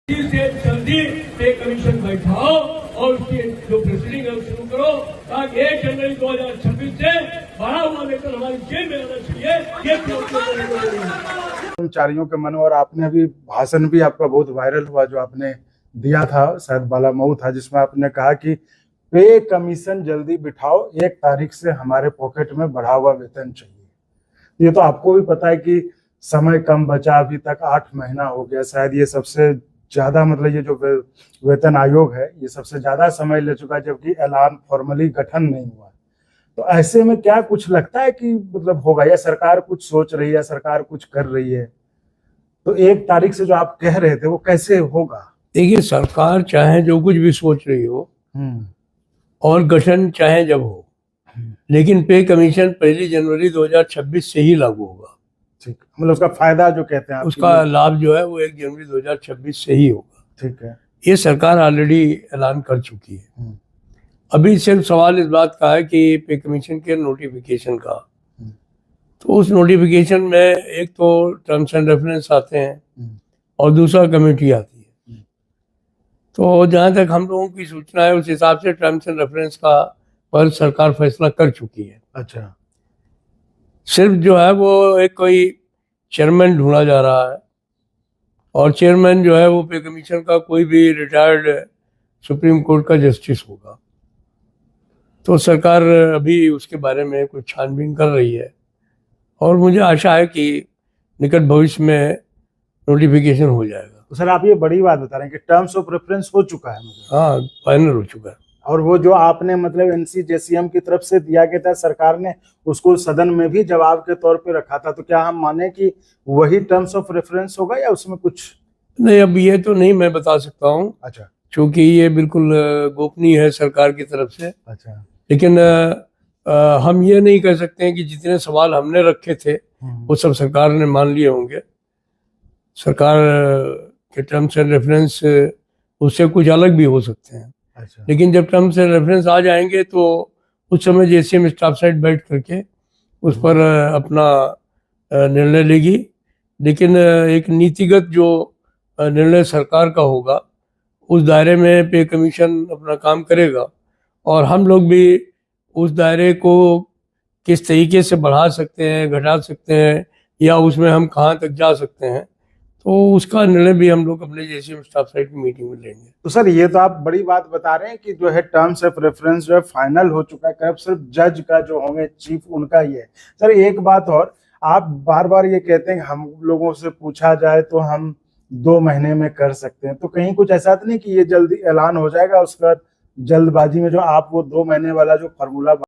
से जल्दी पे कमीशन बैठाओ और उसकी जो प्रोसीडिंग है शुरू करो ताकि 1 जनवरी 2026 से बढ़ा हुआ वेतन हमारी जेब में आना चाहिए। ये कर्मचारियों के मन, और आपने अभी भाषण भी आपका बहुत वायरल हुआ जो आपने दिया था, शायद बालामऊ था, जिसमें आपने कहा कि पे कमीशन जल्दी बिठाओ, 1 तारीख से हमारे पॉकेट में बढ़ा हुआ वेतन चाहिए। ये तो आपको भी पता है कि समय कम बचा, अभी तक 8 महीना हो गया, शायद ये सबसे ज्यादा, मतलब ये जो वेतन आयोग है ये सबसे ज्यादा समय ले चुका है, जबकि ऐलान फॉर्मली गठन नहीं हुआ। तो ऐसे में क्या कुछ लगता है कि मतलब होगा, या सरकार कुछ सोच रही है, सरकार कुछ कर रही है? तो 1 तारीख से जो आप कह रहे थे वो कैसे होगा? देखिए, सरकार चाहे जो कुछ भी सोच रही हो और गठन चाहे जब हो, लेकिन पे कमीशन 1 जनवरी 2026 से ही लागू होगा। ठीक, मतलब उसका फायदा जो कहते हैं उसका लाभ जो है वो 1 जनवरी 2026 से ही होगा। ठीक है, ये सरकार ऑलरेडी ऐलान कर चुकी है। अभी सिर्फ सवाल इस बात का है कि पे कमीशन के नोटिफिकेशन का, तो उस नोटिफिकेशन में एक तो टर्म्स एंड रेफरेंस आते हैं और दूसरा कमेटी आती है। तो जहाँ तक हम लोगों की सूचना है उस हिसाब से टर्म्स एंड रेफरेंस का पर सरकार फैसला कर चुकी है। अच्छा, सिर्फ जो है वो एक कोई चेयरमैन ढूंढा जा रहा है, और चेयरमैन जो है वो पे कमीशन का कोई भी रिटायर्ड सुप्रीम कोर्ट का जस्टिस होगा। तो सरकार अभी उसके बारे में कुछ छानबीन कर रही है और मुझे आशा है कि निकट भविष्य में नोटिफिकेशन हो जाएगा। तो सर आप ये बड़ी बात बता रहे हैं कि टर्म्स ऑफ रेफरेंस हो चुका है, मतलब हाँ, फाइनल हो चुका है। और वो जो आपने मतलब NCJCM की तरफ से दिया गया था, सरकार ने उसको सदन में भी जवाब के तौर पे रखा था, तो क्या हम माने कि वही टर्म्स ऑफ रेफरेंस होगा या उसमें कुछ? नहीं, अब ये तो नहीं मैं बता सकता हूँ। अच्छा, क्योंकि ये बिल्कुल गोपनीय है सरकार की तरफ से। अच्छा, लेकिन हम ये नहीं कह सकते हैं कि जितने सवाल हमने रखे थे वो सब सरकार ने मान लिए होंगे। सरकार के टर्म्स एंड रेफरेंस उससे कुछ अलग भी हो सकते हैं। अच्छा, लेकिन जब टर्म्स एंड रेफरेंस आ जाएंगे तो उस समय JCM स्टाफ साइड बैठ करके उस पर अपना निर्णय लेगी। लेकिन एक नीतिगत जो निर्णय सरकार का होगा उस दायरे में पे कमीशन अपना काम करेगा, और हम लोग भी उस दायरे को किस तरीके से बढ़ा सकते हैं, घटा सकते हैं, या उसमें हम कहाँ तक जा सकते हैं, तो उसका निर्णय भी हम लोग अपने JCM स्टाफ साइड की मीटिंग में लेंगे। तो सर ये तो आप बड़ी बात बता रहे हैं कि जो है टर्म्स ऑफ रेफरेंस जो है फाइनल हो चुका है, अब सिर्फ जज का जो होंगे चीफ उनका ही है। सर एक बात और, आप बार बार ये कहते हैं कि हम लोगों से पूछा जाए तो हम 2 महीने में कर सकते हैं, तो कहीं कुछ ऐसा तो नहीं कि ये जल्दी ऐलान हो जाएगा, उसका जल्दबाजी में जो आप वो 2 महीने वाला जो फॉर्मूला